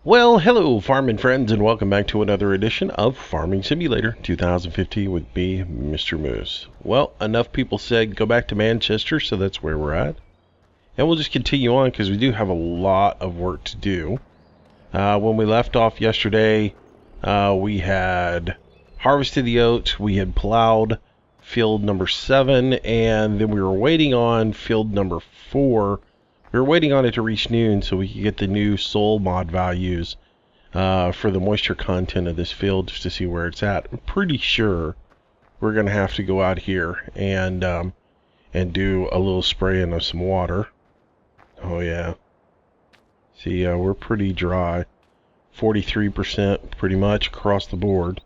Well, hello farming friends, and welcome back to another edition of Farming Simulator 2015 with me, Mr. Moose. Well, enough people said go back to Manchester, so that's where we're at. And we'll just continue on because we do have a lot of work to do. When we left off yesterday, we had harvested the oats, we had plowed field number 7, and then we were waiting on field number 4. We were waiting on it to reach noon so we could get the new soil mod values for the moisture content of this field just to see where it's at. I'm pretty sure we're going to have to go out here and do a little spraying of some water. Oh yeah. See, we're pretty dry. 43% pretty much across the board.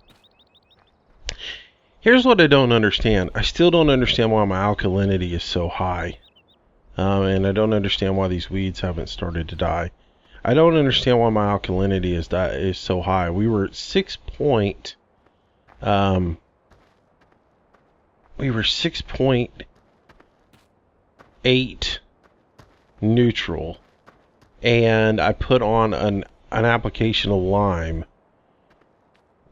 Here's what I don't understand. I still don't understand why my alkalinity is so high. And I don't understand why these weeds haven't started to die. I don't understand why my alkalinity is so high. We were at 6.8 neutral, and I put on an application of lime,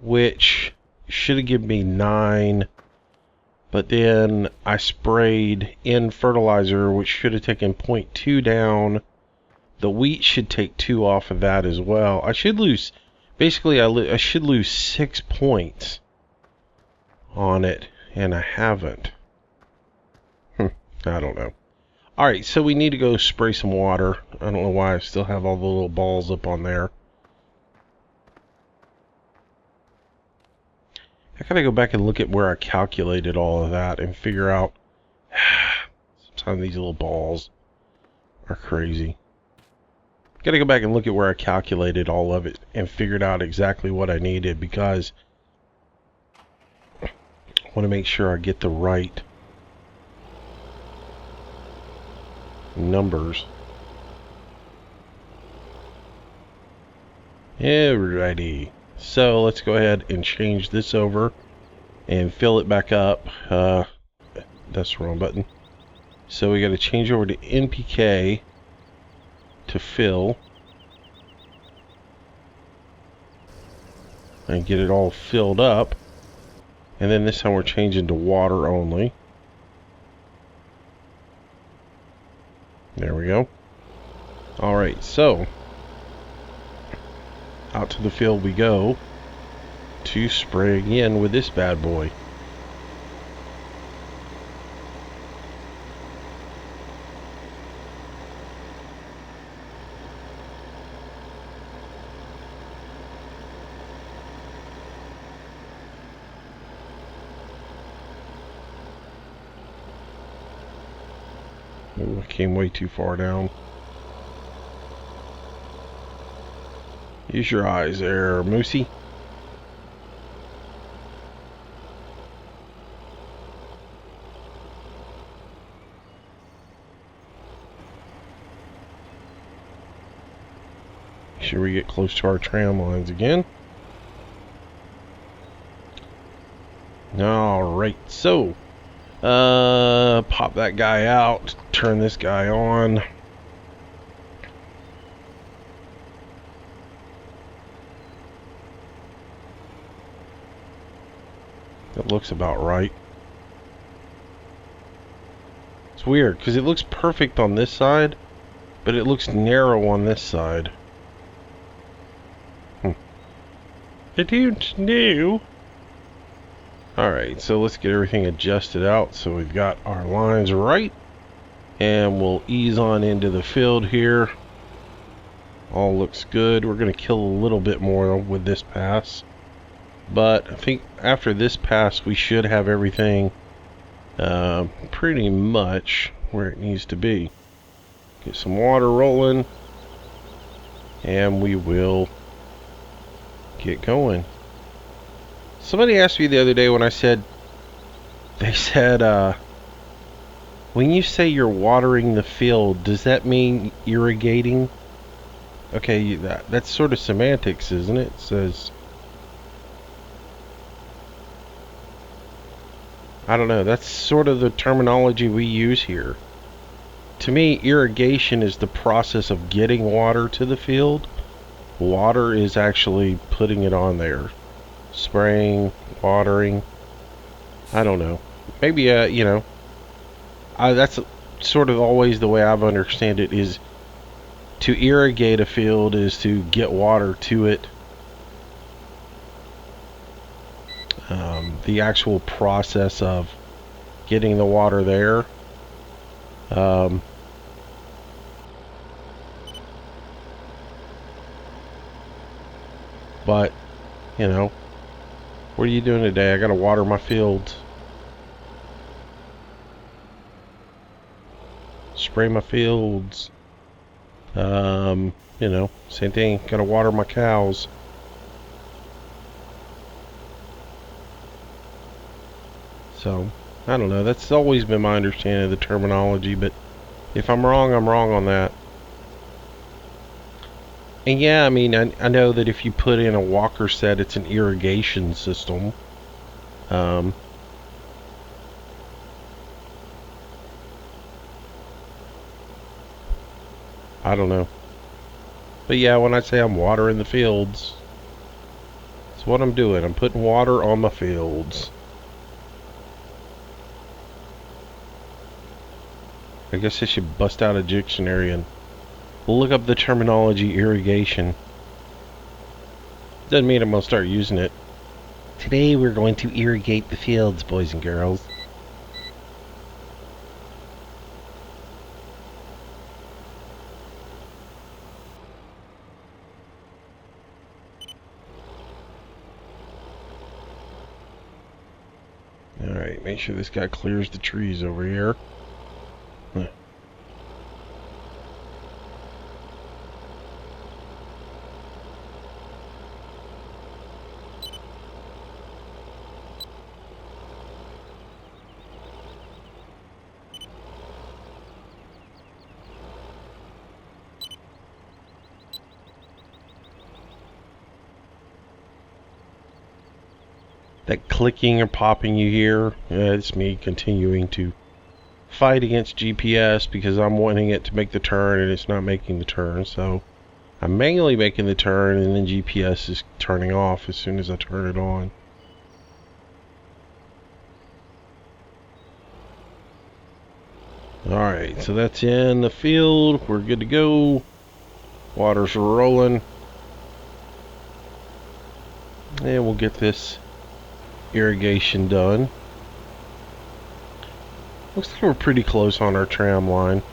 which should have given me 9. But then I sprayed in fertilizer, which should have taken 0.2 down. The wheat should take 2 off of that as well. I should lose, basically I should lose 6 points on it, and I haven't. I don't know. Alright, so we need to go spray some water. I don't know why I still have all the little balls up on there. I gotta go back and look at where I calculated all of that and figure out. Sometimes these little balls are crazy. Gotta go back and look at where I calculated all of it and figured out exactly what I needed, because I want to make sure I get the right numbers. Alrighty. So let's go ahead and change this over and fill it back up. That's the wrong button. So we got to change over to NPK to fill and get it all filled up. And then this time we're changing to water only. There we go. Alright, so out to the field we go to spray again with this bad boy. Oh, I came way too far down. Use your eyes there, Moosey. Make sure we get close to our tram lines again. Alright, so pop that guy out, turn this guy on. That looks about right. It's weird because it looks perfect on this side, but it looks narrow on this side. I don't know. Alright, so let's get everything adjusted out so we've got our lines right. And we'll ease on into the field here. All looks good. We're going to kill a little bit more with this pass. But I think after this pass, we should have everything pretty much where it needs to be. Get some water rolling, and we will get going. Somebody asked me the other day when they said, when you say you're watering the field, does that mean irrigating? Okay, that's sort of semantics, isn't it? It says, I don't know, that's sort of the terminology we use here. To me, irrigation is the process of getting water to the field, water is actually putting it on there. Spraying, watering. I don't know. Maybe, that's sort of always the way I've understand it, is to irrigate a field is to get water to it. The actual process of getting the water there. But, what are you doing today? I gotta water my fields. Spray my fields. Same thing. Gotta water my cows. So, I don't know. That's always been my understanding of the terminology, but if I'm wrong, I'm wrong on that. And yeah, I mean, I know that if you put in a walker set, it's an irrigation system. I don't know. But yeah, when I say I'm watering the fields, that's what I'm doing. I'm putting water on my fields. I guess I should bust out a dictionary and look up the terminology irrigation. Doesn't mean I'm going to start using it. Today we're going to irrigate the fields, boys and girls. Alright, make sure this guy clears the trees over here. That clicking or popping you hear, it's me continuing to fight against GPS because I'm wanting it to make the turn and it's not making the turn. So I'm manually making the turn and then GPS is turning off as soon as I turn it on. Alright, so that's in the field. We're good to go. Water's rolling. And we'll get this irrigation done. Looks like we're pretty close on our tram line.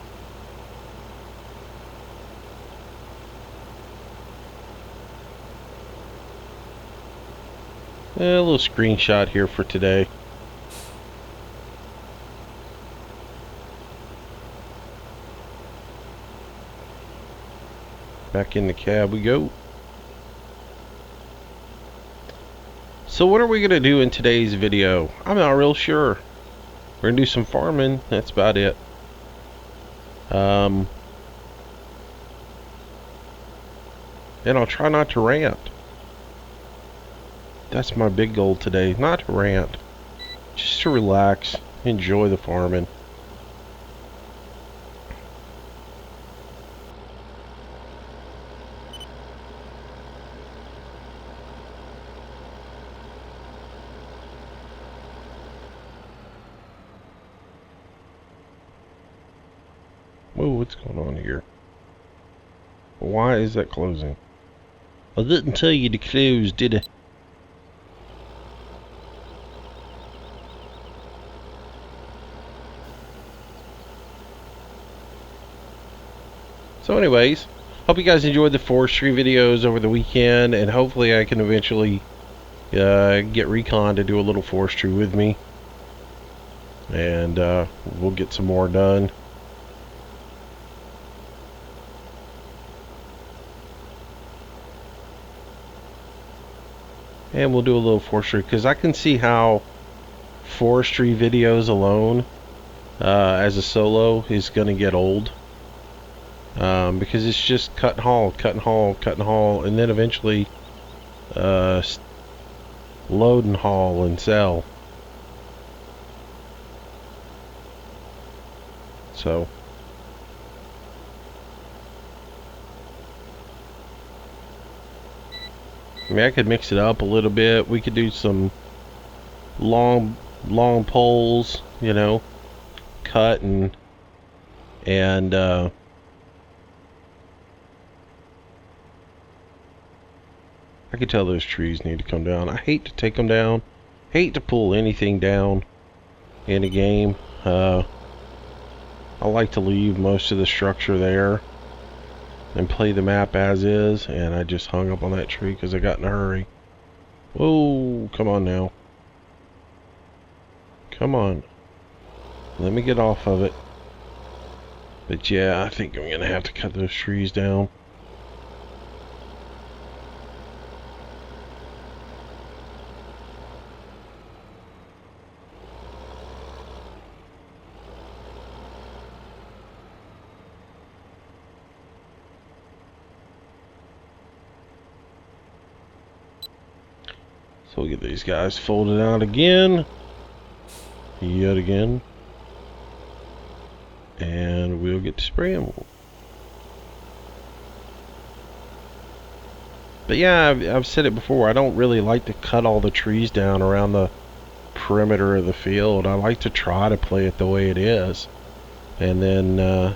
A little screenshot here for today. Back in the cab we go. So what are we going to do in today's video? I'm not real sure. We're going to do some farming. That's about it. And I'll try not to rant. That's my big goal today. Not to rant. Just to relax. Enjoy the farming. Whoa, what's going on here? Why is that closing? I didn't tell you to close, did I? So anyways, hope you guys enjoyed the forestry videos over the weekend, and hopefully I can eventually get Recon to do a little forestry with me. And we'll get some more done. And we'll do a little forestry, because I can see how forestry videos alone as a solo is going to get old. Because it's just cut and haul, cut and haul, cut and haul, and then eventually load and haul and sell. So I mean, I could mix it up a little bit. We could do some long poles, you know, cut and I could tell those trees need to come down. I hate to take them down. Hate to pull anything down in a game. I like to leave most of the structure there and play the map as is, and I just hung up on that tree because I got in a hurry. Whoa, come on now. Come on. Let me get off of it. But yeah, I think I'm going to have to cut those trees down. So we'll get these guys folded out again. Yet again. And we'll get to spraying. But yeah, I've said it before. I don't really like to cut all the trees down around the perimeter of the field. I like to try to play it the way it is. And then,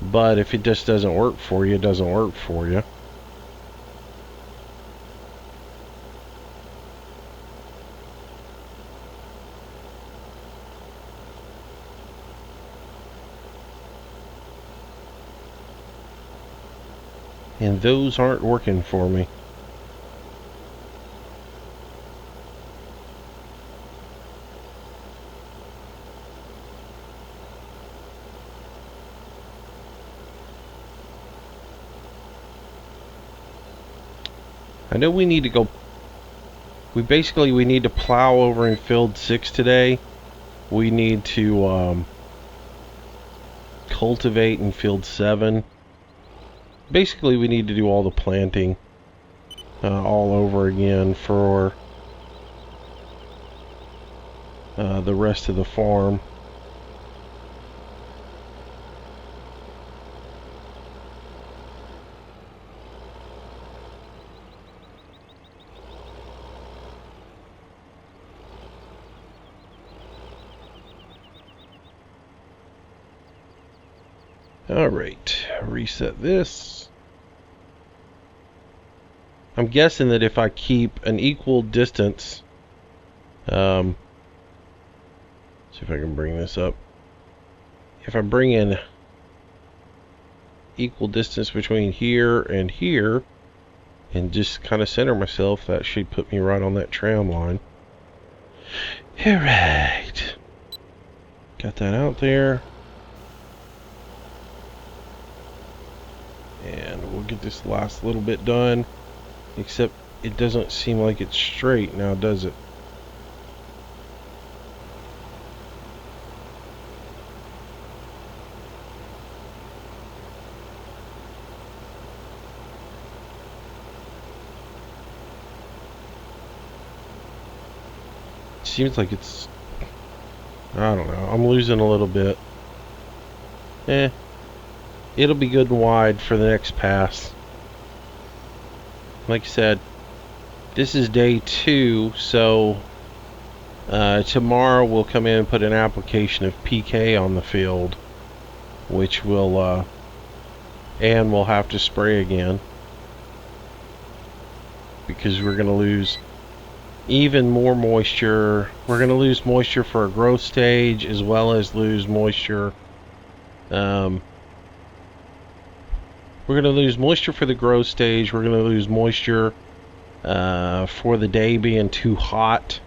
but if it just doesn't work for you, it doesn't work for you. And those aren't working for me. I know we need to go. We need to plow over in field 6 today. We need to cultivate in field 7. Basically, we need to do all the planting all over again for the rest of the farm. Alright, reset this. I'm guessing that if I keep an equal distance, see if I can bring this up. If I bring in equal distance between here and here, and just kind of center myself, that should put me right on that tram line. Alright. Got that out there. And we'll get this last little bit done. Except it doesn't seem like it's straight now, does it? Seems like it's, I don't know, I'm losing a little bit. It'll be good and wide for the next pass. Like I said, this is day 2, so tomorrow we'll come in and put an application of PK on the field, which will, and we'll have to spray again, because we're going to lose even more moisture. We're going to lose moisture for a growth stage, as well as lose moisture. We're going to lose moisture for the growth stage. We're going to lose moisture for the day being too hot.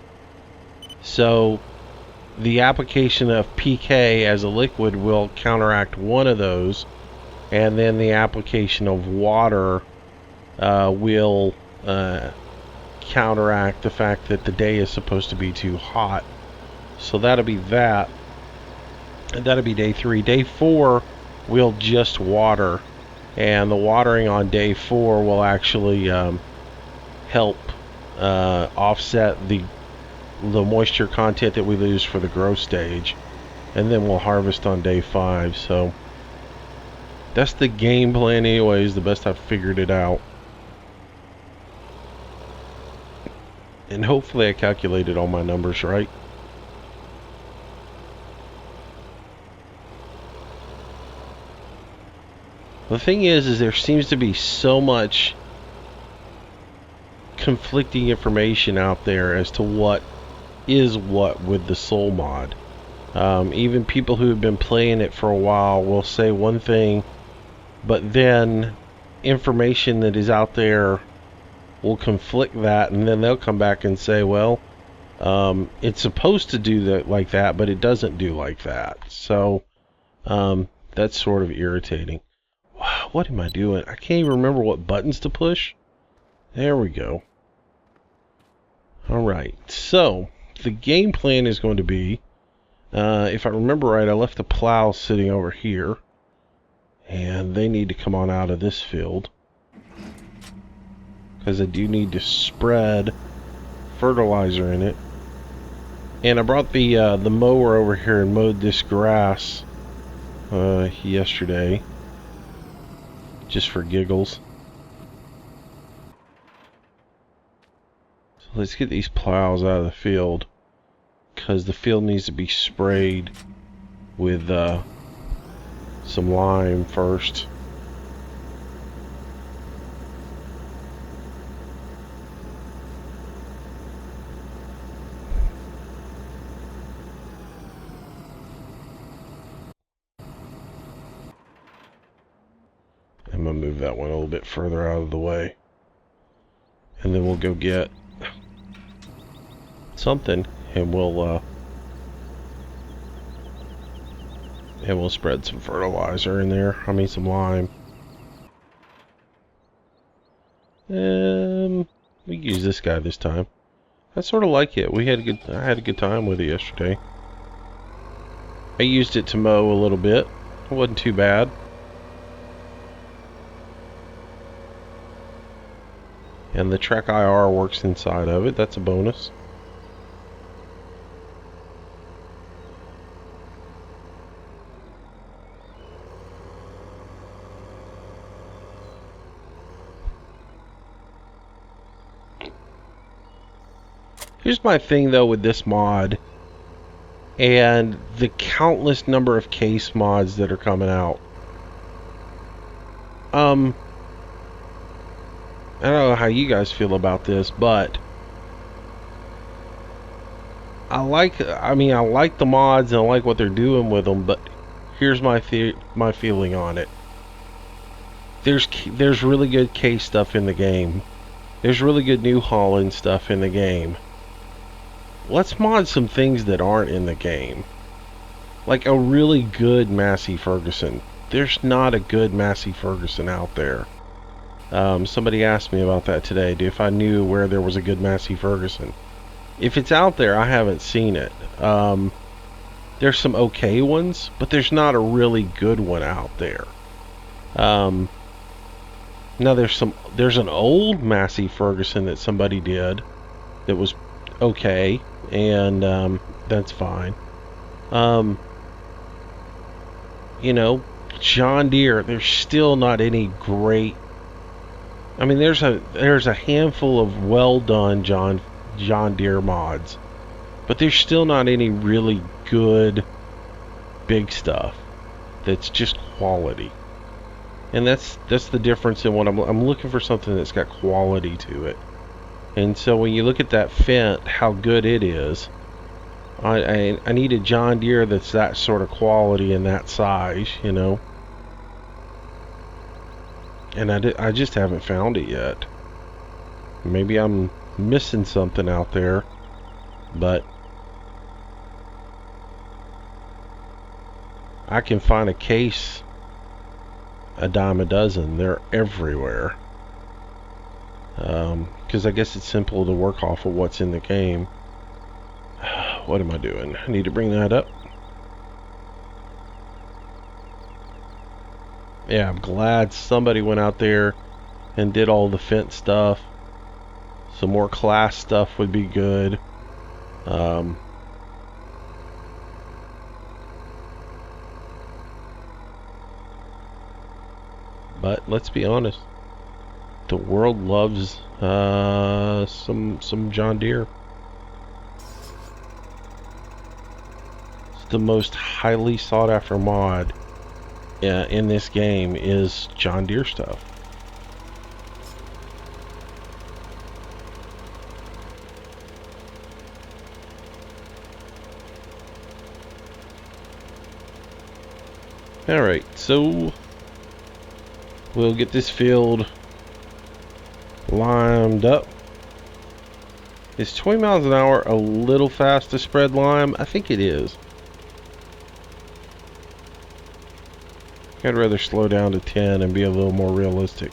So the application of PK as a liquid will counteract one of those, and then the application of water will counteract the fact that the day is supposed to be too hot. So that'll be that, and that'll be day 3. Day 4 we'll just water, and the watering on day 4 will actually help offset the moisture content that we lose for the growth stage, and then we'll harvest on day 5. So that's the game plan anyways, the best I've figured it out. And hopefully I calculated all my numbers right. The thing is there seems to be so much conflicting information out there as to what is what with the soul mod. Even people who have been playing it for a while will say one thing, but then information that is out there will conflict that, and then they'll come back and say, well, it's supposed to do that like that, but it doesn't do like that. So that's sort of irritating. Wow, what am I doing? I can't even remember what buttons to push. There we go. Alright, so the game plan is going to be, if I remember right, I left the plow sitting over here, and they need to come on out of this field, because I do need to spread fertilizer in it. And I brought the mower over here and mowed this grass yesterday, just for giggles. So let's get these plows out of the field, because the field needs to be sprayed with some lime first. I'm going to move that one a little bit further out of the way. And then we'll go get something, and we'll spread some fertilizer in there. I mean, some lime. We use this guy this time. I sort of like it. I had a good time with it yesterday. I used it to mow a little bit. It wasn't too bad. And the Track IR works inside of it. That's a bonus. Here's my thing though with this mod and the countless number of case mods that are coming out. I don't know how you guys feel about this, but I like the mods and I like what they're doing with them, but here's my feeling on it. There's really good case stuff in the game. There's really good New Holland stuff in the game. Let's mod some things that aren't in the game. Like a really good Massey Ferguson. There's not a good Massey Ferguson out there. Somebody asked me about that today, if I knew where there was a good Massey Ferguson. If it's out there, I haven't seen it. There's some okay ones, but there's not a really good one out there. Now there's an old Massey Ferguson that somebody did that was okay, and that's fine. You know, John Deere, there's still not any great. I mean, there's a handful of well done John Deere mods, but there's still not any really good big stuff that's just quality. And that's the difference in what I'm looking for, something that's got quality to it. And so when you look at that Fendt, how good it is, I need a John Deere that's that sort of quality and that size, you know. And I just haven't found it yet. Maybe I'm missing something out there, but I can find a case a dime a dozen. They're everywhere. Because I guess it's simple to work off of what's in the game. What am I doing? I need to bring that up. Yeah, I'm glad somebody went out there and did all the Fendt stuff. Some more class stuff would be good. But let's be honest. The world loves some John Deere. It's the most highly sought after mod in this game is John Deere stuff. Alright, so we'll get this field limed up. Is 20 miles an hour a little fast to spread lime? I think it is. I'd rather slow down to 10 and be a little more realistic.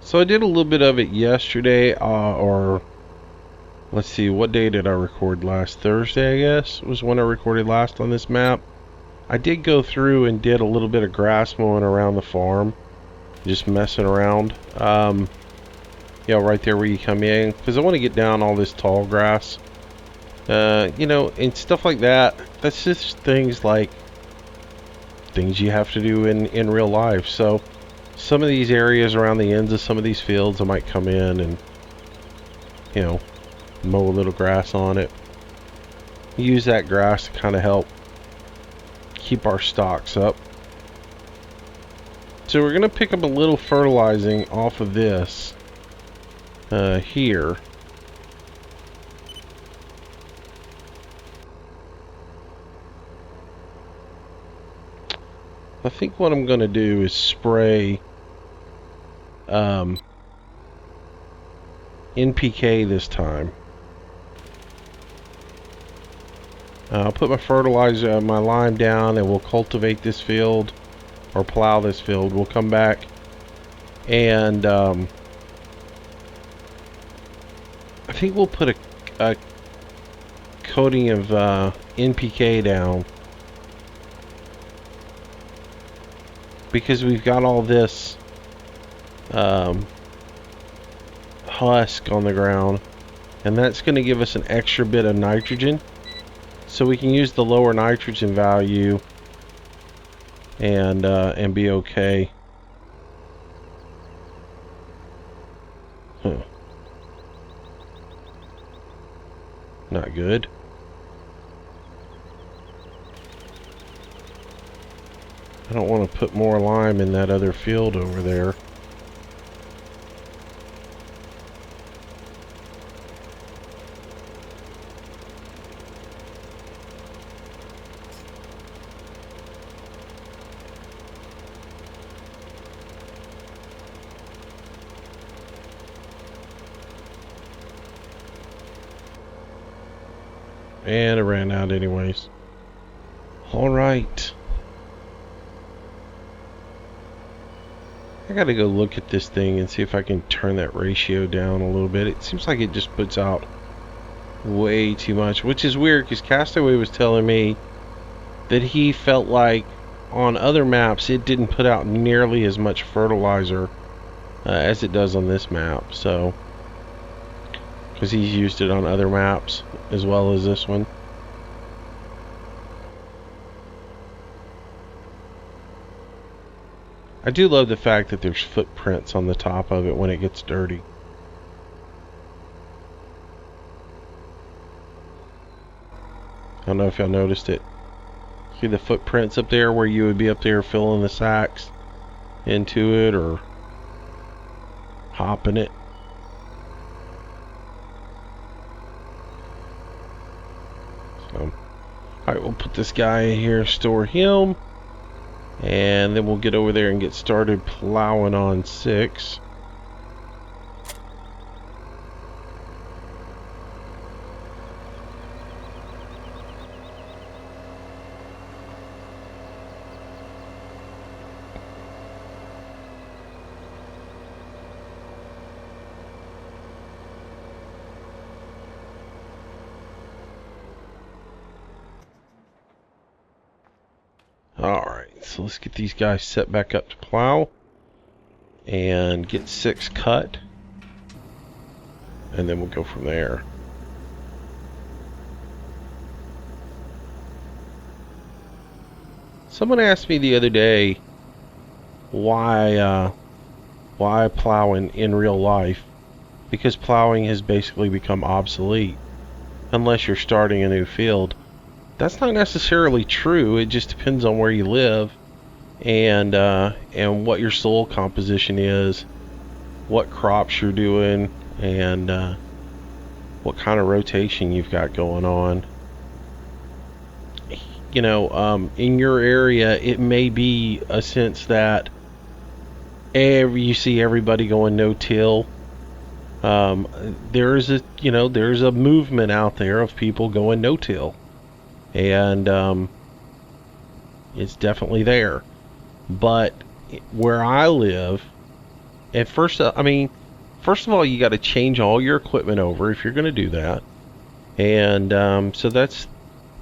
So I did a little bit of it yesterday, or let's see, what day did I record last? Thursday, I guess, was when I recorded last on this map. I did go through and did a little bit of grass mowing around the farm, just messing around. Yeah, right there where you come in, because I want to get down all this tall grass. You know, and stuff like that. That's just things you have to do in real life. So some of these areas around the ends of some of these fields, I might come in and, you know, mow a little grass on it. Use that grass to kind of help keep our stocks up. So we're going to pick up a little fertilizing off of this here. I think what I'm going to do is spray NPK this time. I'll put my fertilizer, my lime down, and we'll cultivate this field, or plow this field. We'll come back and I think we'll put a coating of NPK down, because we've got all this husk on the ground, and that's going to give us an extra bit of nitrogen, so we can use the lower nitrogen value and be okay. Huh. Not good. I don't want to put more lime in that other field over there. And it ran out anyways. Alright. I gotta go look at this thing and see if I can turn that ratio down a little bit. It seems like it just puts out way too much, which is weird, because Castaway was telling me that he felt like on other maps it didn't put out nearly as much fertilizer as it does on this map. So, because he's used it on other maps as well as this one. I do love the fact that there's footprints on the top of it when it gets dirty. I don't know if y'all noticed it. See the footprints up there where you would be up there filling the sacks into it or hopping it. So, alright, we'll put this guy in here, store him, and then we'll get over there and get started plowing on 6. Alright, so let's get these guys set back up to plow and get 6 cut, and then we'll go from there. Someone asked me the other day why plowing in real life, because plowing has basically become obsolete unless you're starting a new field. That's not necessarily true. It just depends on where you live and what your soil composition is, what crops you're doing, and what kind of rotation you've got going on. You know, in your area, it may be a sense that you see everybody going no-till. There's a movement out there of people going no-till, and it's definitely there. But where I live, at first, first of all, you got to change all your equipment over if you're going to do that, and so that's,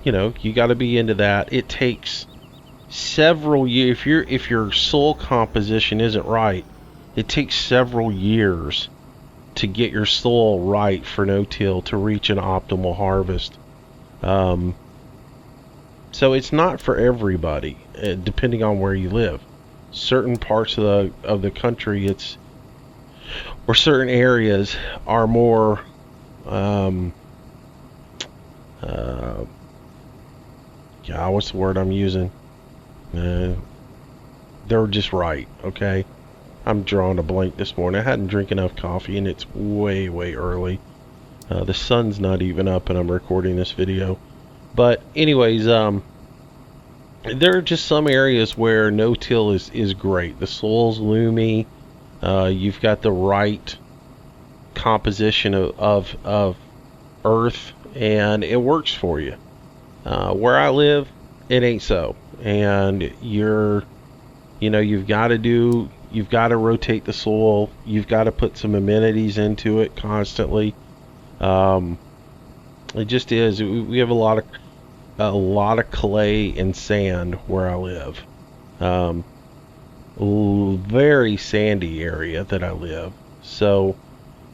you got to be into that. It takes several years. If your soil composition isn't right, it takes several years to get your soil right for no-till to reach an optimal harvest. So it's not for everybody, depending on where you live. Certain parts of the country, or certain areas are more what's the word I'm using? They're just right, okay? I'm drawing a blank this morning. I hadn't drank enough coffee, and it's way, way early. The sun's not even up, and I'm recording this video. But anyways, there are just some areas where no-till is great. The soil's loomy. You've got the right composition of earth, and it works for you. Where I live, it ain't so, and you've got to rotate the soil. You've got to put some amenities into it constantly. It just is. We have a lot of clay and sand where I live. Very sandy area that I live. So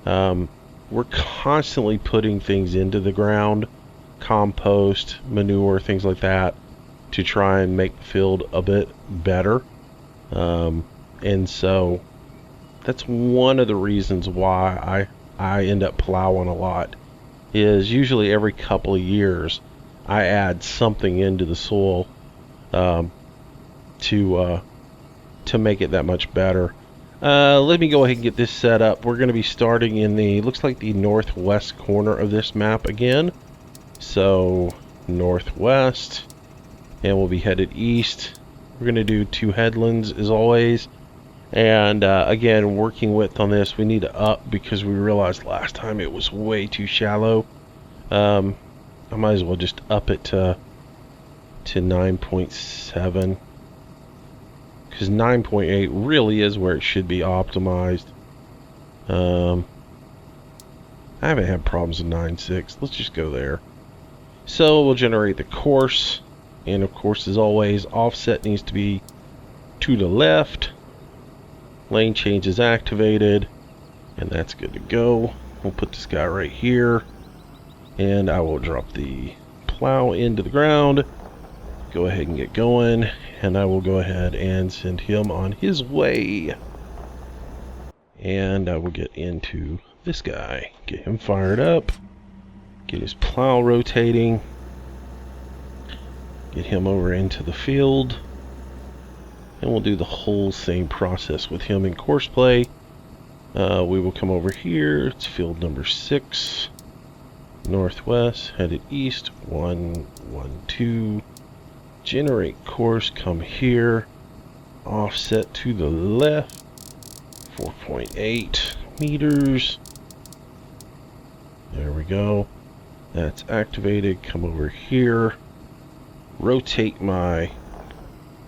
we're constantly putting things into the ground, compost, manure, things like that, to try and make the field a bit better. And so that's one of the reasons why I end up plowing a lot, is usually every couple of years I add something into the soil to make it that much better. Let me go ahead and get this set up. We're going to be starting in looks like the northwest corner of this map again. So northwest, and we'll be headed east. We're going to do 2 headlands as always. And again, working width on this, we need to up because we realized last time it was way too shallow. I might as well just up it to 9.7, because 9.8 really is where it should be optimized. I haven't had problems with 9.6. Let's just go there. So we'll generate the course, and of course, as always, offset needs to be to the left. Lane change is activated, and that's good to go. We'll put this guy right here, and I will drop the plow into the ground. Go ahead and get going, and I will go ahead and send him on his way. And I will get into this guy, get him fired up, get his plow rotating, get him over into the field. And we'll do the whole same process with him in course play. We will come over here. It's field number 6. Northwest, headed east. 1, 1, 2. Generate course, come here. Offset to the left. 4.8 meters. There we go. That's activated. Come over here. Rotate my...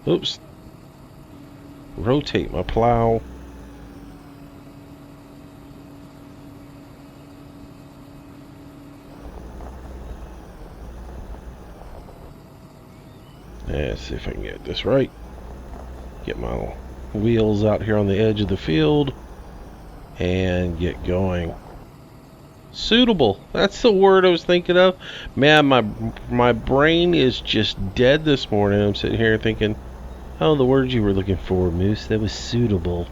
Oops. Rotate my plow. Let's see if I can get this right. Get my wheels out here on the edge of the field and get going. Suitable. That's the word I was thinking of. Man, my brain is just dead this morning. I'm sitting here thinking, oh, the word you were looking for, Moose, that was suitable.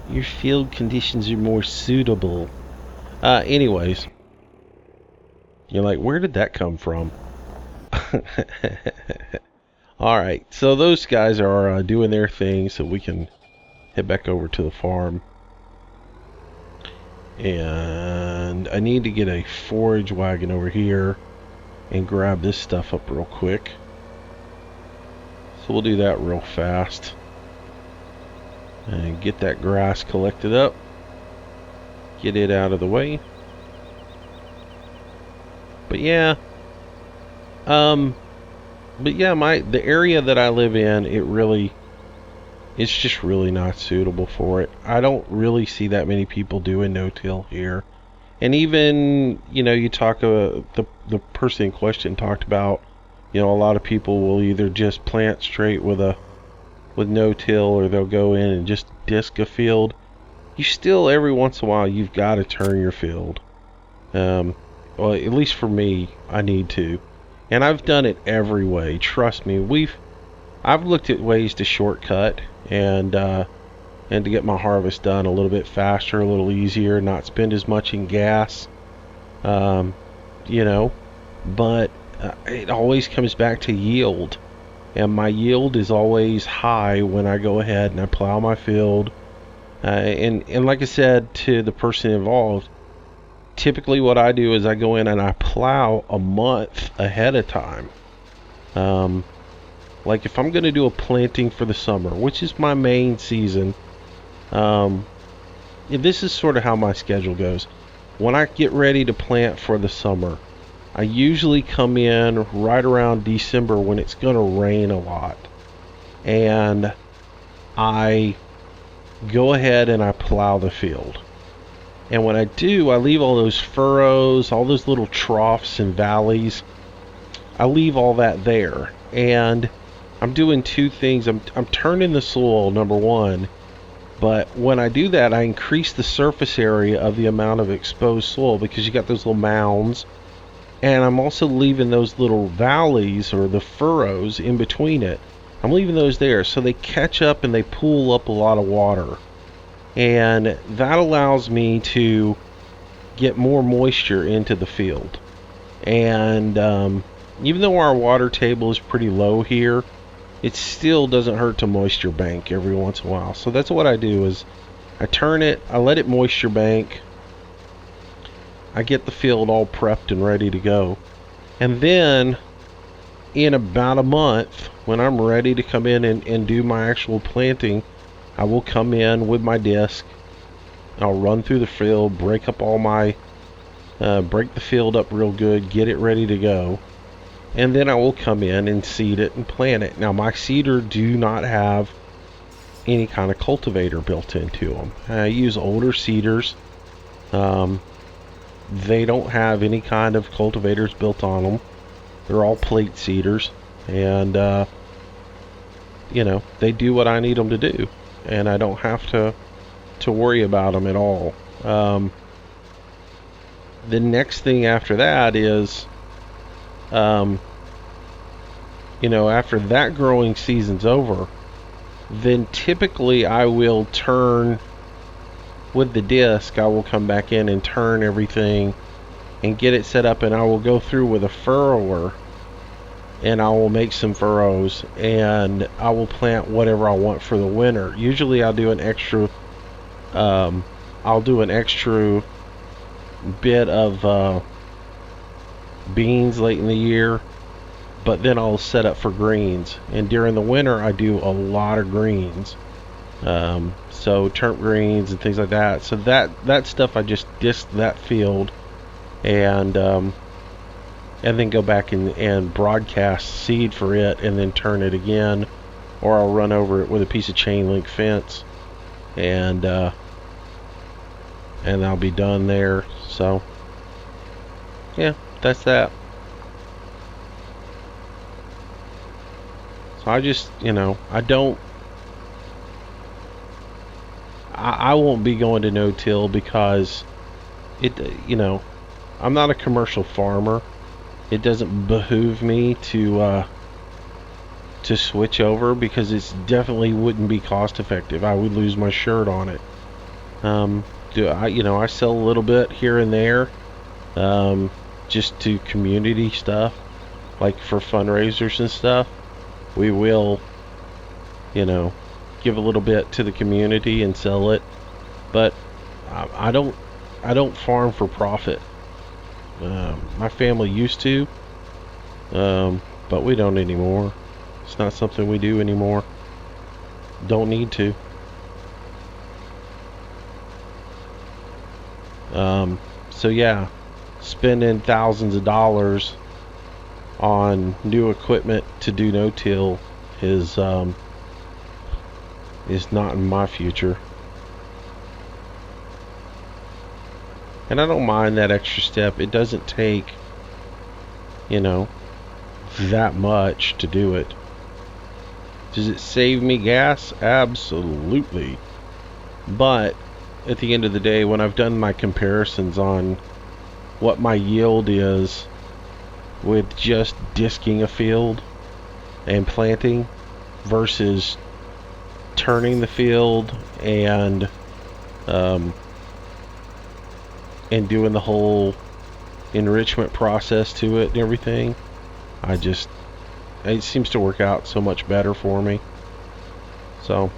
Your field conditions are more suitable. Anyways. You're like, where did that come from? Alright, so those guys are doing their thing, so we can head back over to the farm. And I need to get a forage wagon over here and grab this stuff up real quick. So we'll do that real fast. And get that grass collected up. Get it out of the way. But yeah. The area that I live in, it's just really not suitable for it. I don't really see that many people doing no-till here. And even, you talk the person in question talked about, a lot of people will either just plant straight with no-till, or they'll go in and just disc a field. You still, every once in a while, you've got to turn your field. Well, at least for me, I need to. And I've done it every way. Trust me, I've looked at ways to shortcut and to get my harvest done a little bit faster, a little easier, not spend as much in gas. But it always comes back to yield. And my yield is always high when I go ahead and I plow my field. And like I said to the person involved, typically what I do is I go in and I plow a month ahead of time. Like if I'm going to do a planting for the summer, which is my main season, this is sort of how my schedule goes. When I get ready to plant for the summer, I usually come in right around December when it's going to rain a lot. And I go ahead and I plow the field. And when I do, I leave all those furrows, all those little troughs and valleys. I leave all that there. And I'm doing two things. I'm turning the soil, number one. But when I do that, I increase the surface area of the amount of exposed soil, because you got those little mounds. And I'm also leaving those little valleys, or the furrows in between it. I'm leaving those there so they catch up and they pool up a lot of water. And that allows me to get more moisture into the field. And even though our water table is pretty low here, it still doesn't hurt to moisture bank every once in a while. So that's what I do, is I turn it, I let it moisture bank, I get the field all prepped and ready to go. And then in about a month, when I'm ready to come in and do my actual planting, I will come in with my disc. I'll run through the field, break up all my, break the field up real good, get it ready to go. And then I will come in and seed it and plant it. Now my seeder do not have any kind of cultivator built into them. I use older seeders. They don't have any kind of cultivators built on them. They're all plate seeders. And, they do what I need them to do. And I don't have to worry about them at all. The next thing after that is, after that growing season's over, then typically I will turn with the disc. I will come back in and turn everything and get it set up, and I will go through with a furrower and I will make some furrows, and I will plant whatever I want for the winter. Usually I'll do an extra bit of beans late in the year, but then I'll set up for greens. And during the winter I do a lot of greens, so turnip greens and things like that. So that stuff I just disc that field and then go back and broadcast seed for it, and then turn it again, or I'll run over it with a piece of chain link fence, and I'll be done there. So yeah, that's that. So I just, I won't be going to no-till because I'm not a commercial farmer. It doesn't behoove me to switch over because it definitely wouldn't be cost effective. I would lose my shirt on it. I sell a little bit here and there, just to community stuff, like for fundraisers and stuff. We will, give a little bit to the community and sell it, but I don't farm for profit. My family used to, but we don't anymore. It's not something we do anymore. Don't need to. So yeah, spending thousands of dollars on new equipment to do no-till is not in my future. And I don't mind that extra step. It doesn't take, that much to do it. Does it save me gas? Absolutely. But at the end of the day, when I've done my comparisons on what my yield is with just disking a field and planting versus turning the field and doing the whole enrichment process to it and everything, it seems to work out so much better for me. So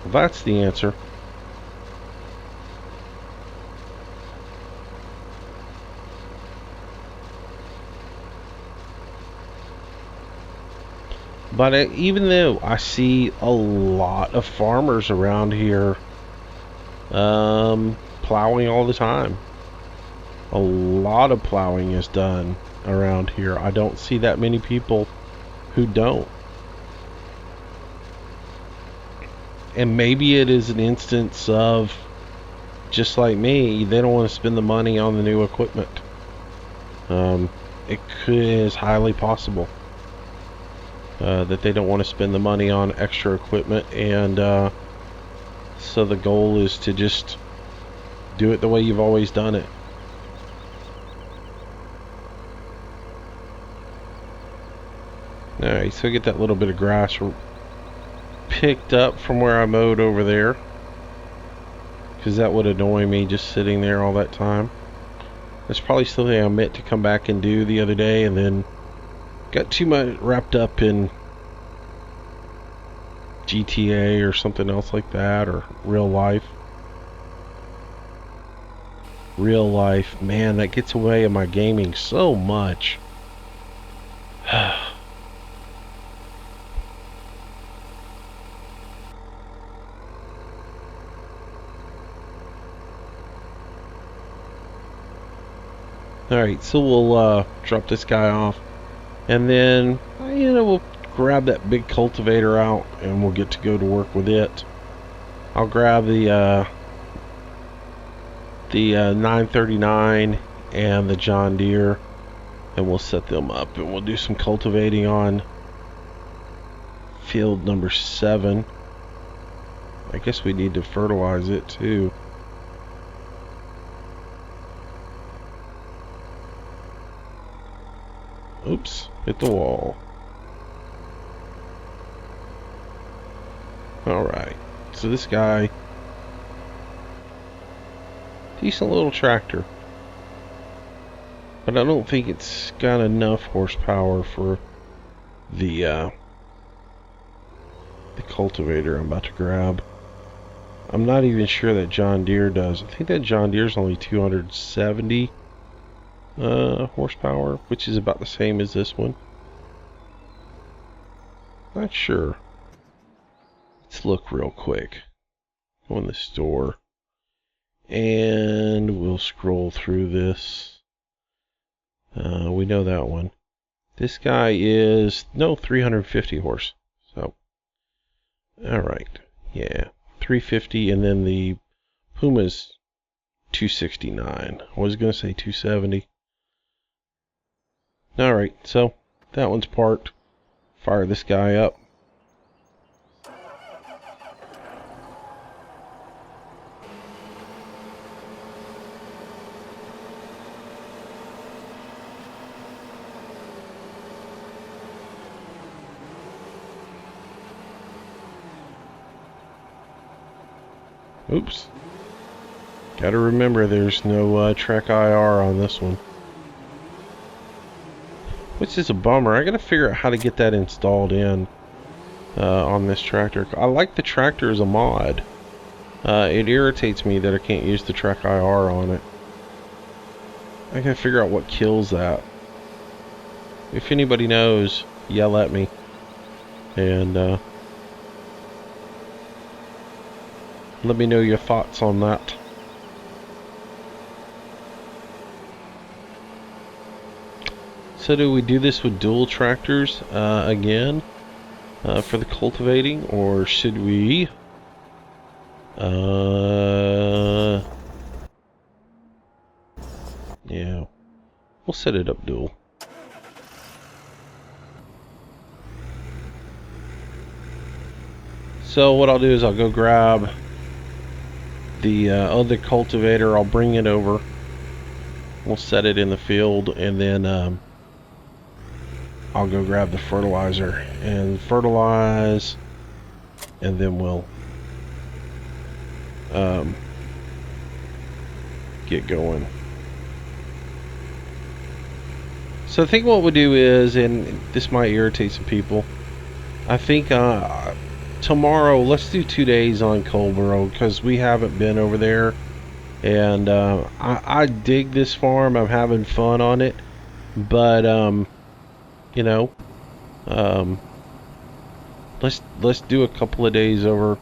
that's the answer. But even though I see a lot of farmers around here plowing all the time, a lot of plowing is done around here. I don't see that many people who don't. And maybe it is an instance of, just like me, they don't want to spend the money on the new equipment. It is highly possible that they don't want to spend the money on extra equipment, and so the goal is to just do it the way you've always done it. Alright, so get that little bit of grass picked up from where I mowed over there, because that would annoy me just sitting there all that time. That's probably something I meant to come back and do the other day, and then got too much wrapped up in GTA or something else like that, or real life. Real life, man, that gets away in my gaming so much. Alright, so we'll drop this guy off, and then we'll grab that big cultivator out and we'll get to go to work with it. I'll grab the 939 and the John Deere, and we'll set them up, and we'll do some cultivating on field number 7. I guess we need to fertilize it too. Oops, hit the wall. Alright, so this guy, decent little tractor, but I don't think it's got enough horsepower for the cultivator I'm about to grab. I'm not even sure that John Deere does. I think that John Deere's only 270 horsepower, which is about the same as this one. Not sure. Let's look real quick. Go in the store, and we'll scroll through this. We know that one. This guy is 350 horse. So, all right, yeah, 350, and then the Puma's 269. I was gonna say 270. All right, so that one's parked. Fire this guy up. Oops. Gotta remember there's no Trek IR on this one. Which is a bummer. I gotta figure out how to get that installed in on this tractor. I like the tractor as a mod. It irritates me that I can't use the Trek IR on it. I gotta figure out what kills that. If anybody knows, yell at me. And let me know your thoughts on that. So do we do this with dual tractors again for the cultivating, or should we yeah, we'll set it up dual. So what I'll do is I'll go grab the other cultivator, I'll bring it over, we'll set it in the field, and then I'll go grab the fertilizer and fertilize, and then we'll get going. So I think what we'll do is, and this might irritate some people, I think tomorrow, let's do 2 days on Colborough, because we haven't been over there, and I dig this farm, I'm having fun on it, but you know, let's do a couple of days over,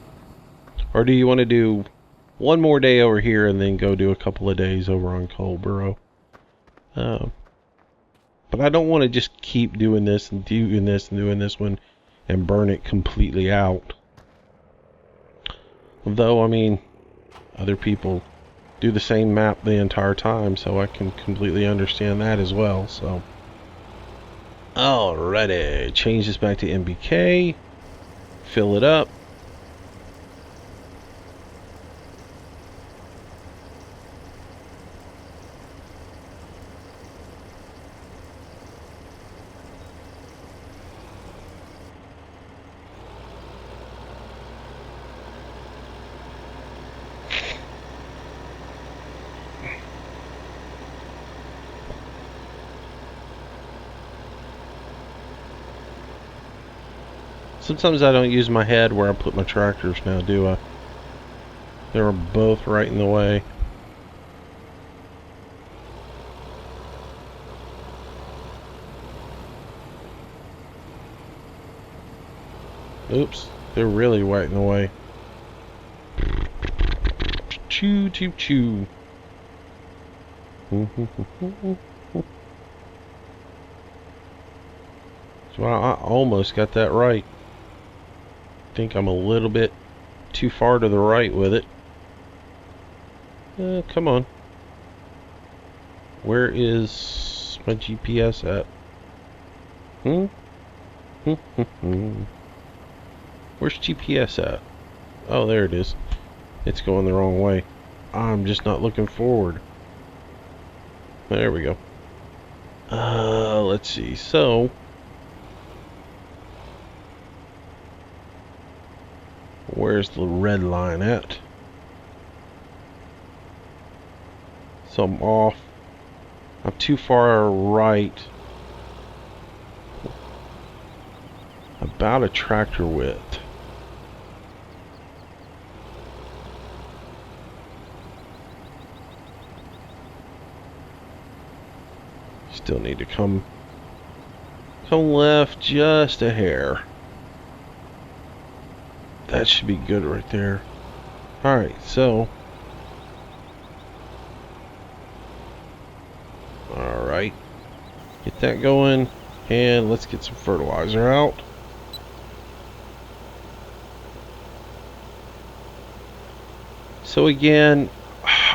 or do you want to do one more day over here and then go do a couple of days over on Colborough? But I don't want to just keep doing this and doing this and doing this one and burn it completely out. Though, I mean, other people do the same map the entire time, so I can completely understand that as well. So, alrighty, change this back to NBK, fill it up. Sometimes I don't use my head where I put my tractors now, do I? They're both right in the way. Oops, they're really right in the way. Choo choo choo. So I almost got that right. Think I'm a little bit too far to the right with it. Come on. Where is my GPS at? Where's GPS at? Oh, there it is. It's going the wrong way. I'm just not looking forward. There we go. Let's see. So, where's the red line at? So I'm off. I'm too far right. About a tractor width. Still need to come left just a hair. That should be good right there. Alright, so. Alright. Get that going. And let's get some fertilizer out. So again,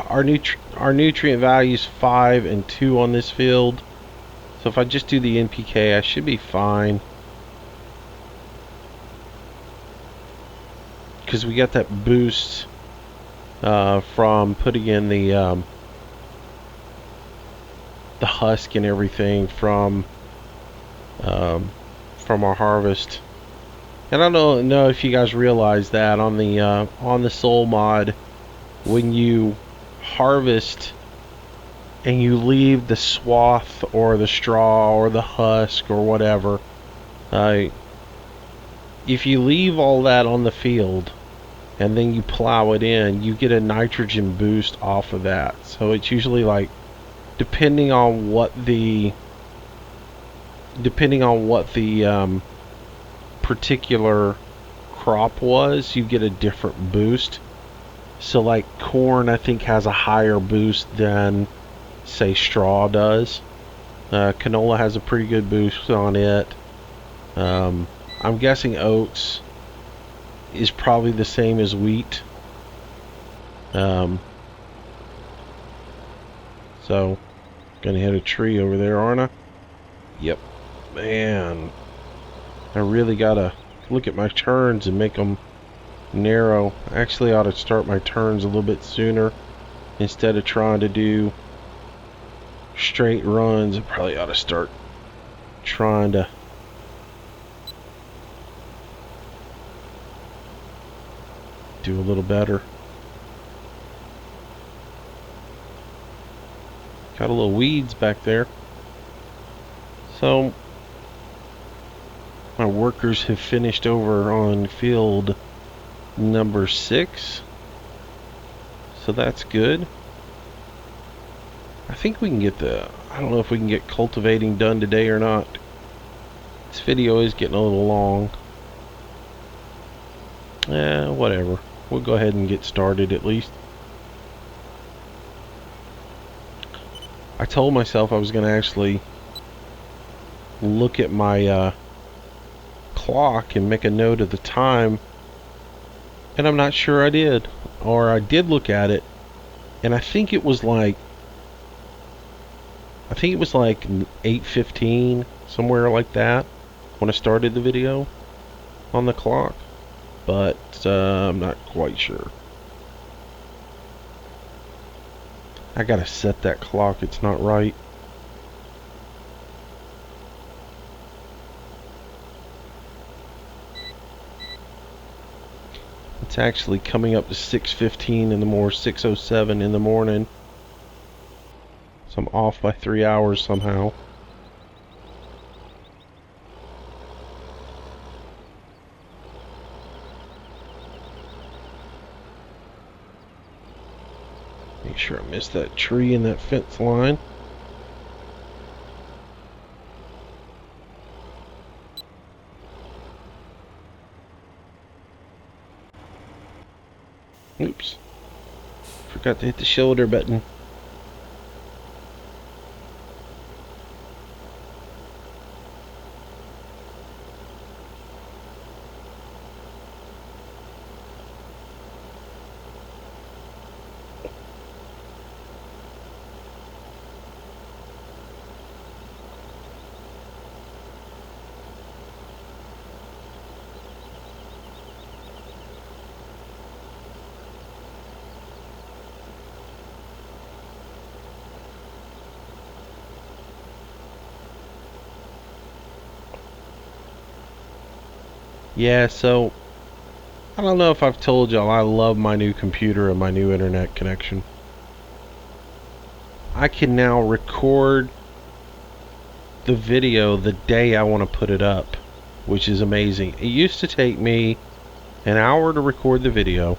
our nutrient value is 5 and 2 on this field. So if I just do the NPK, I should be fine. because we got that boost from putting in the husk and everything from our harvest. And I don't know if you guys realize that on the soul mod, when you harvest and you leave the swath or the straw or the husk or whatever, if you leave all that on the field and then you plow it in, you get a nitrogen boost off of that. So it's usually like, depending on what the particular crop was, you get a different boost. So like corn, I think, has a higher boost than, say, straw does. Canola has a pretty good boost on it. I'm guessing oats is probably the same as wheat. So gonna hit a tree over there, aren't I? Yep. Man, I really gotta look at my turns and make them narrow. Actually, I ought to start my turns a little bit sooner instead of trying to do straight runs. I probably ought to start trying to do a little better. Got a little weeds back there. So my workers have finished over on field number 6. So that's good. I think we can get I don't know if we can get cultivating done today or not. This video is getting a little long. Whatever. We'll go ahead and get started at least. I told myself I was going to actually look at my clock and make a note of the time, and I'm not sure I did. Or I did look at it, and I think it was like 8:15, somewhere like that, when I started the video on the clock, but I'm not quite sure. I gotta set that clock, it's not right. It's actually coming up to 6:15 in the morning, 6:07 in the morning. So I'm off by 3 hours somehow. Make sure I miss that tree in that fence line. Oops. Forgot to hit the shoulder button. Yeah, so I don't know if I've told y'all, I love my new computer and my new internet connection. I can now record the video the day I want to put it up, which is amazing. It used to take me an hour to record the video.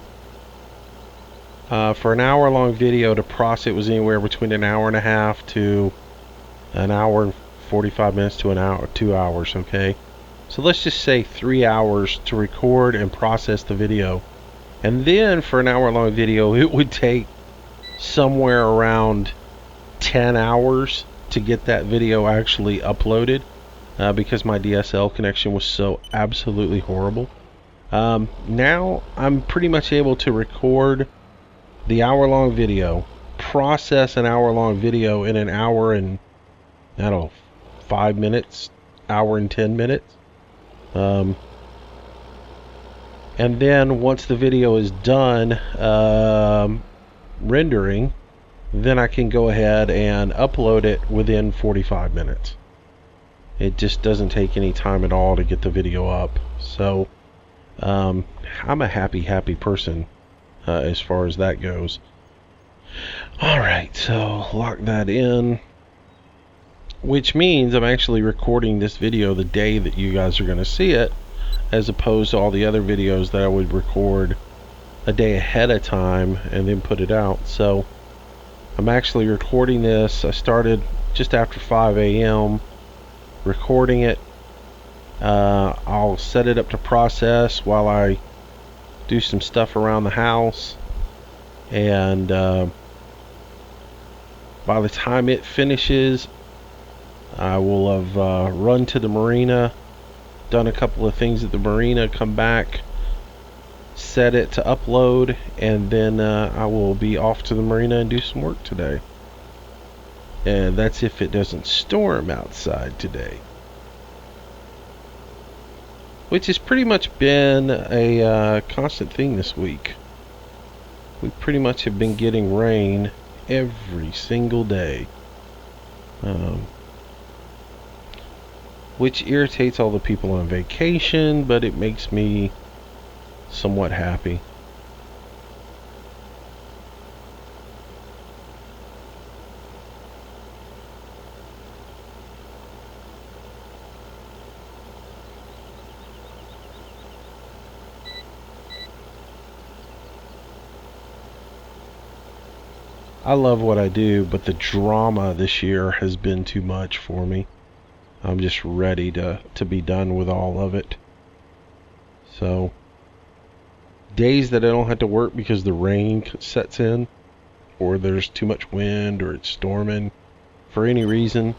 For an hour-long video to process, it was anywhere between an hour and a half to an hour and 45 minutes to an hour, 2 hours, okay? So let's just say 3 hours to record and process the video. And then for an hour-long video, it would take somewhere around 10 hours to get that video actually uploaded, because my DSL connection was so absolutely horrible. Now I'm pretty much able to record the hour-long video, process an hour-long video in an hour and, I don't know, 5 minutes, hour and 10 minutes. And then once the video is done rendering, then I can go ahead and upload it within 45 minutes. It just doesn't take any time at all to get the video up. So I'm a happy person as far as that goes. Alright, so lock that in. Which means I'm actually recording this video the day that you guys are going to see it, as opposed to all the other videos that I would record a day ahead of time and then put it out. So I'm actually recording this. I started just after 5 a.m. recording it. I'll set it up to process while I do some stuff around the house, and by the time it finishes, I will have run to the marina, done a couple of things at the marina, come back, set it to upload, and then I will be off to the marina and do some work today. And that's if it doesn't storm outside today, which has pretty much been a constant thing this week. We pretty much have been getting rain every single day, which irritates all the people on vacation, but it makes me somewhat happy. I love what I do, but the drama this year has been too much for me. I'm just ready to be done with all of it. So, days that I don't have to work because the rain sets in, or there's too much wind, or it's storming, for any reason,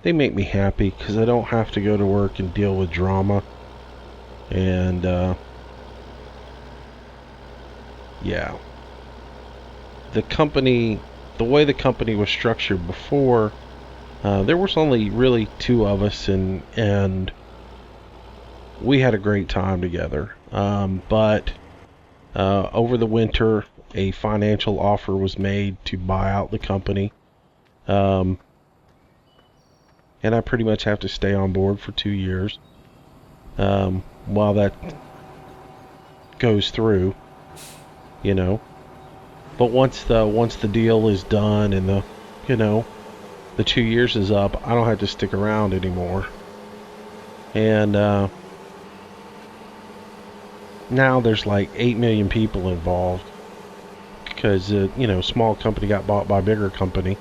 they make me happy because I don't have to go to work and deal with drama. And, yeah. The way the company was structured before, there was only really two of us, and we had a great time together. But over the winter, a financial offer was made to buy out the company, and I pretty much have to stay on board for 2 years while that goes through, you know. But once the deal is done and the 2 years is up, I don't have to stick around anymore. And now there's like 8 million people involved because small company got bought by bigger company,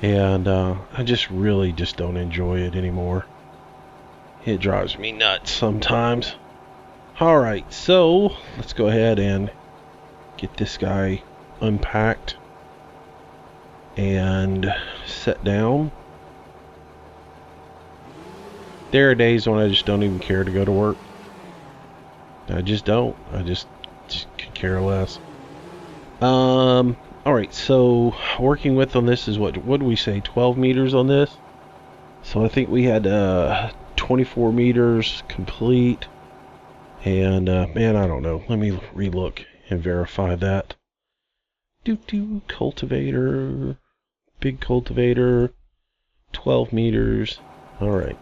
and I just really don't enjoy it anymore. It drives me nuts sometimes. All right, so let's go ahead and get this guy unpacked and set down. There are days when I just don't even care to go to work. I just don't. I just could care less. All right, so working width on this is what do we say, 12 meters on this? So I think we had 24 meters complete, and man, I don't know. Let me relook and verify that. Cultivator, big cultivator, 12 meters. All right.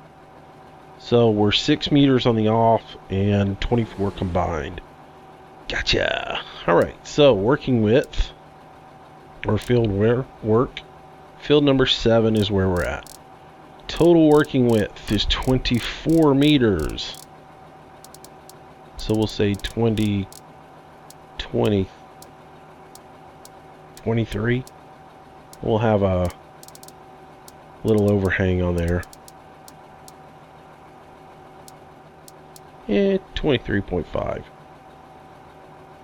So we're 6 meters on the off and 24 combined. Gotcha. All right. So working width, or field work, field number 7 is where we're at. Total working width is 24 meters. So we'll say 20, 23. We'll have a little overhang on there. 23.5.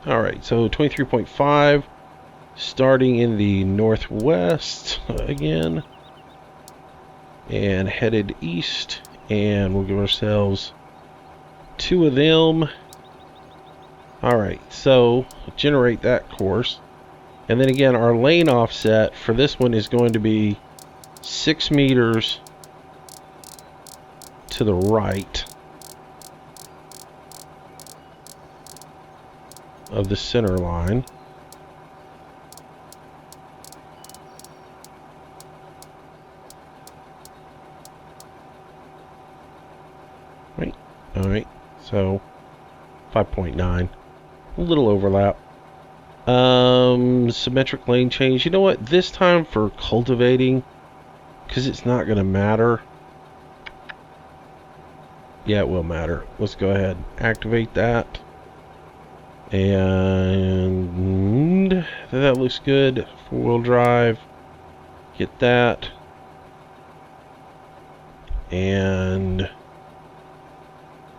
Alright, so 23.5, starting in the northwest again, and headed east, and we'll give ourselves 2 of them. Alright, so generate that course. And then again, our lane offset for this one is going to be 6 meters to the right. of the center line. Right. Alright. So 5.9. A little overlap. Symmetric lane change. You know what? This time for cultivating, because it's not going to matter. Yeah, it will matter. Let's go ahead. Activate that. And that looks good. 4-wheel drive. Get that. And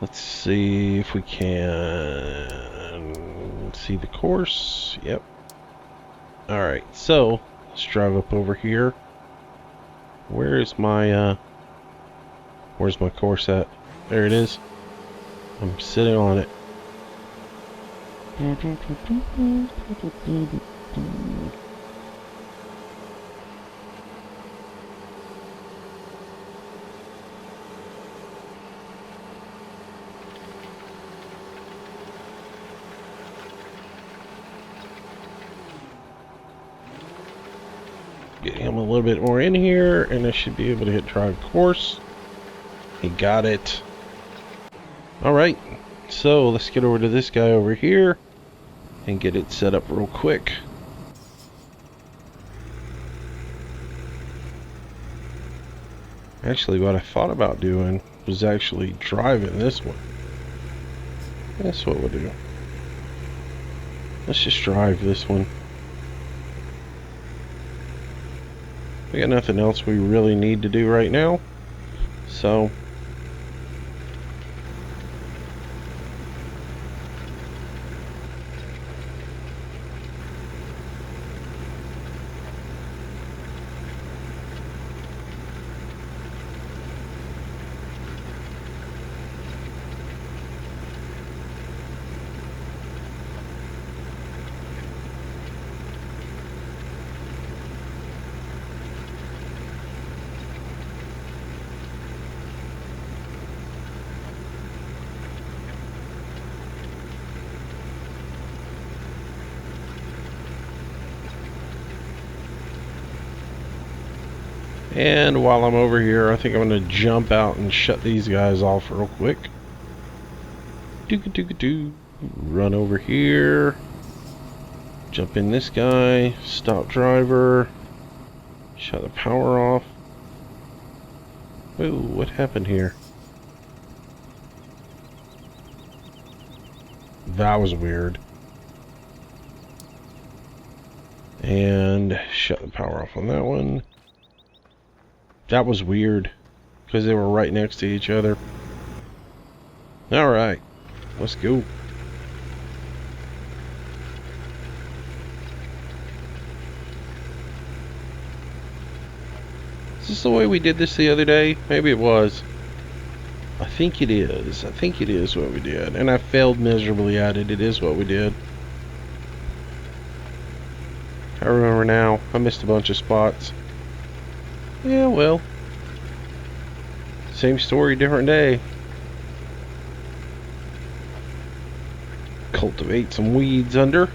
let's see if we can see the course. Yep. Alright, so let's drive up over here. Where's my course at? There it is. I'm sitting on it. Getting him a little bit more in here, and I should be able to hit drive course. He got it. Alright, so let's get over to this guy over here and get it set up real quick. Actually, what I thought about doing was actually driving this one. That's what we'll do. Let's just drive this one. We got nothing else we really need to do right now, so and while I'm over here, I think I'm going to jump out and shut these guys off real quick. Run over here. Jump in this guy. Stop driver. Shut the power off. Ooh, what happened here? That was weird. And shut the power off on that one. That was weird, because they were right next to each other. Alright, let's go. Is this the way we did this the other day? Maybe it was. I think it is. I think it is what we did. And I failed miserably at it. It is what we did. I remember now. I missed a bunch of spots. Yeah, well. Same story, different day. Cultivate some weeds under.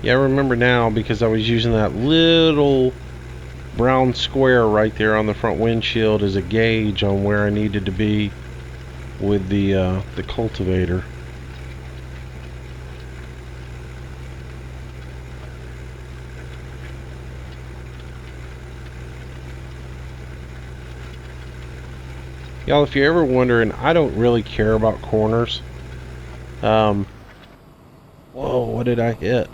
Yeah, I remember now because I was using that little brown square right there on the front windshield as a gauge on where I needed to be with the cultivator. Y'all, if you're ever wondering, I don't really care about corners. Whoa, what did I hit?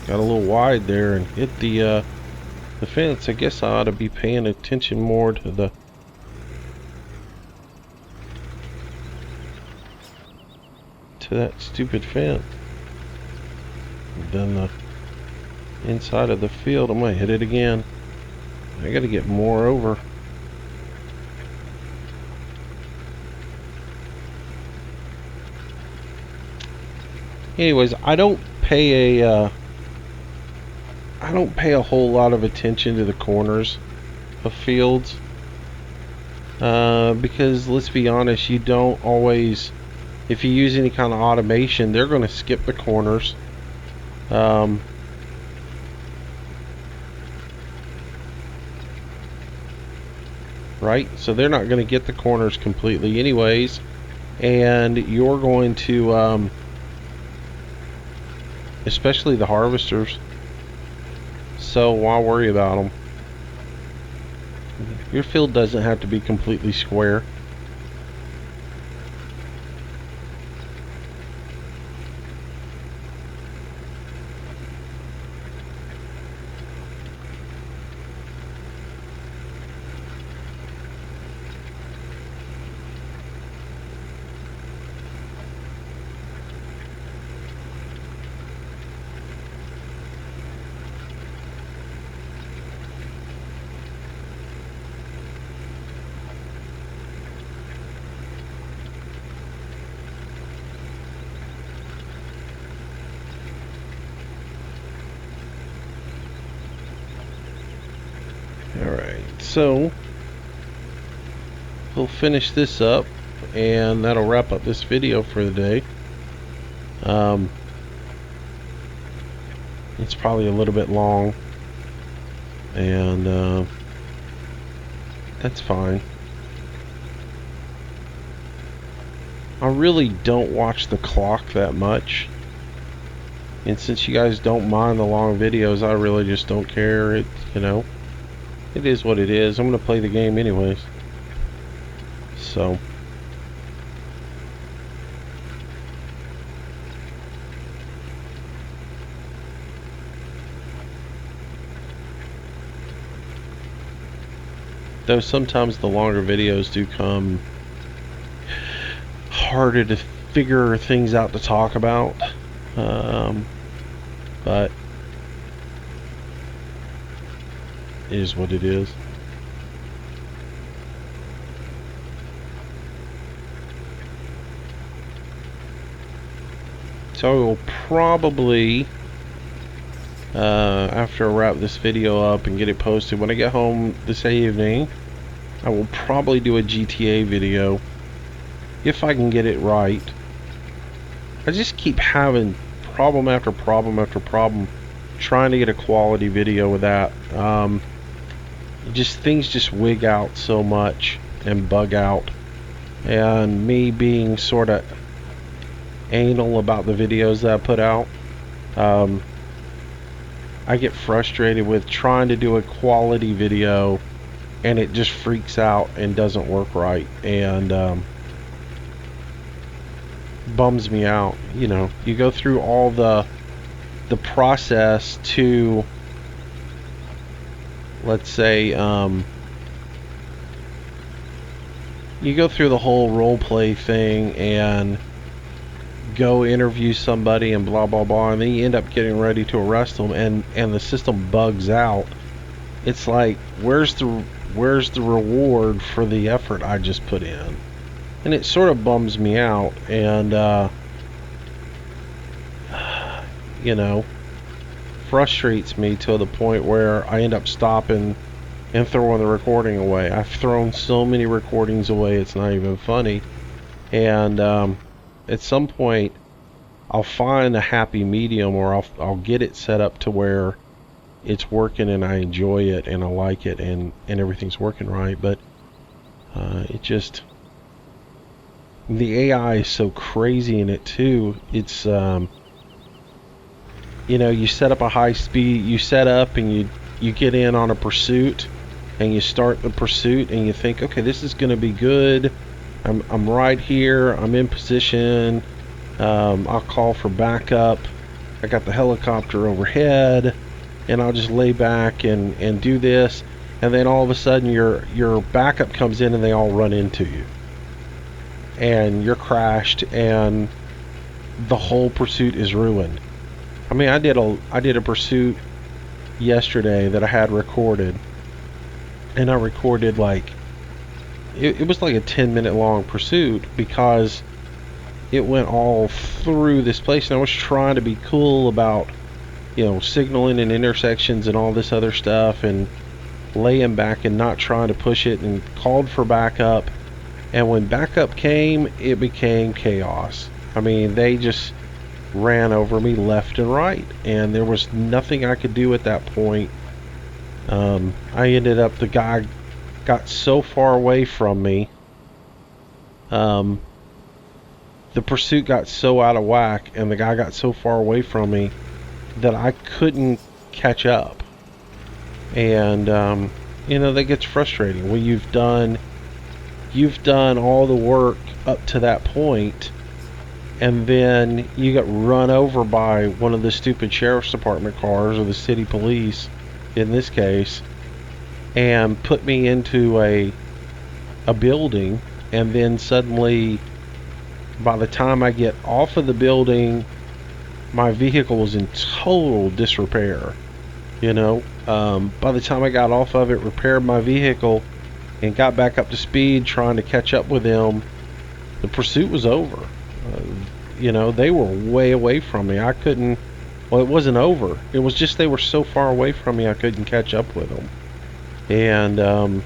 Got a little wide there and hit the fence. I guess I ought to be paying attention more to that stupid fence than the inside of the field. I might hit it again. I gotta get more over. Anyways, I don't pay a whole lot of attention to the corners of fields, because let's be honest, you don't always, if you use any kind of automation, they're going to skip the corners. Right? So they're not going to get the corners completely anyways, and you're going to, especially the harvesters, so why worry about them? Your field doesn't have to be completely square. Alright, so we'll finish this up, and that'll wrap up this video for the day. It's probably a little bit long, and that's fine. I really don't watch the clock that much, and since you guys don't mind the long videos, I really just don't care. It, you know, it is what it is. I'm gonna play the game anyways. So though sometimes the longer videos do come harder to figure things out to talk about, but it is what it is. So I will probably, after I wrap this video up and get it posted, when I get home this evening, I will probably do a GTA video, if I can get it right. I just keep having problem after problem after problem trying to get a quality video with that. Things just wig out so much and bug out, and me being sort of anal about the videos that I put out, I get frustrated with trying to do a quality video and it just freaks out and doesn't work right, and bums me out. You know, you go through all the process to, let's say, you go through the whole role play thing and go interview somebody and blah blah blah, and then you end up getting ready to arrest them, and the system bugs out. It's like, where's the reward for the effort I just put in? And it sort of bums me out, and you know, frustrates me to the point where I end up stopping and throwing the recording away. I've thrown so many recordings away, it's not even funny. And at some point I'll find a happy medium, or I'll get it set up to where it's working and I enjoy it and I like it, and everything's working right. But it just, the AI is so crazy in it too. It's you know, you set up a high speed, you set up and you get in on a pursuit, and you start the pursuit and you think, okay, this is going to be good. I'm right here, I'm in position, I'll call for backup, I got the helicopter overhead, and I'll just lay back and do this, and then all of a sudden your backup comes in and they all run into you, and you're crashed, and the whole pursuit is ruined. I mean, I did a pursuit yesterday that I had recorded, and I recorded like, it was like a 10-minute long pursuit, because it went all through this place, and I was trying to be cool about, you know, signaling in intersections and all this other stuff, and laying back and not trying to push it, and called for backup. And when backup came, it became chaos. I mean, they just ran over me left and right, and there was nothing I could do at that point. I ended up, the guy got so far away from me, the pursuit got so out of whack, and the guy got so far away from me that I couldn't catch up. And you know, that gets frustrating when you've done all the work up to that point, and then you get run over by one of the stupid sheriff's department cars, or the city police in this case, and put me into a building. And then suddenly, by the time I get off of the building, my vehicle was in total disrepair. You know, by the time I got off of it, repaired my vehicle, and got back up to speed trying to catch up with them, the pursuit was over. You know, they were way away from me. I couldn't, well, it wasn't over. It was just they were so far away from me I couldn't catch up with them. And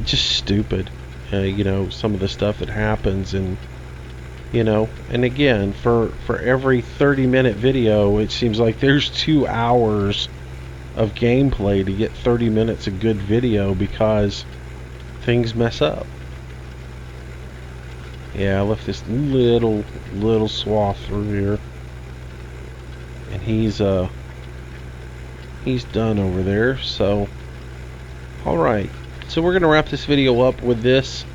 just stupid. You know, some of the stuff that happens. And you know, and again, for every 30-minute video, it seems like there's 2 hours of gameplay to get 30 minutes of good video, because things mess up. Yeah, I left this little swath through here, and he's done over there. So alright, so we're gonna wrap this video up with this.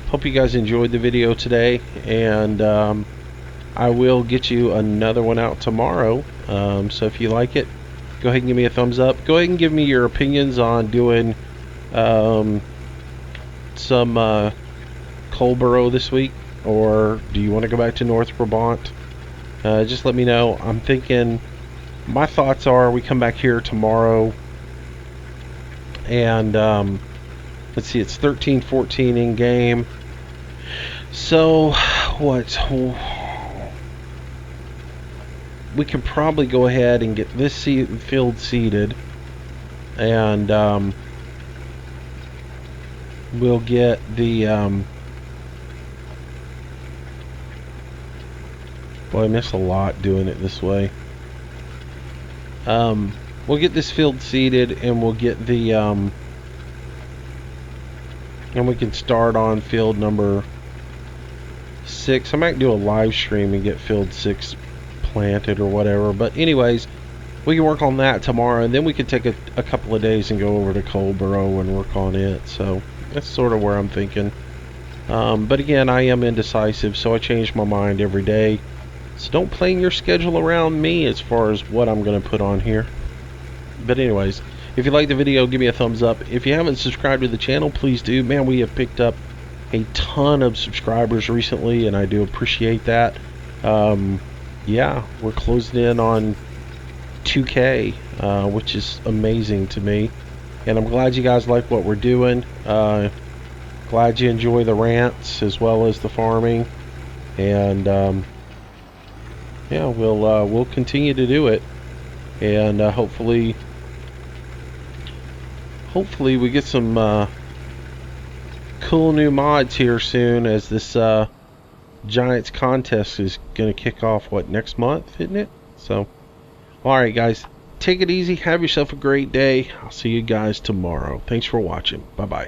Hope you guys enjoyed the video today, and I will get you another one out tomorrow. So if you like it, go ahead and give me a thumbs up. Go ahead and give me your opinions on doing some Colborough this week, or do you want to go back to North Brabant? Just let me know. I'm thinking, my thoughts are, we come back here tomorrow, and let's see, it's 13-14 in game. So we could probably go ahead and get this field seeded, and we'll get the boy, I miss a lot doing it this way. We'll get this field seeded, and we'll get the and we can start on field number 6. I might do a live stream and get field 6 planted or whatever, but anyways, we can work on that tomorrow, and then we can take a couple of days and go over to Colborough and work on it. So that's sort of where I'm thinking. But again, I am indecisive, so I change my mind every day. So don't plan your schedule around me as far as what I'm going to put on here. But anyways, if you like the video, give me a thumbs up. If you haven't subscribed to the channel, please do. Man, we have picked up a ton of subscribers recently, and I do appreciate that. Yeah, we're closing in on 2K, which is amazing to me. And I'm glad you guys like what we're doing. Glad you enjoy the rants as well as the farming. And yeah, we'll continue to do it. And hopefully we get some cool new mods here soon, as this Giants contest is going to kick off, what, next month, isn't it? So, alright guys, take it easy, have yourself a great day. I'll see you guys tomorrow. Thanks for watching. Bye-bye.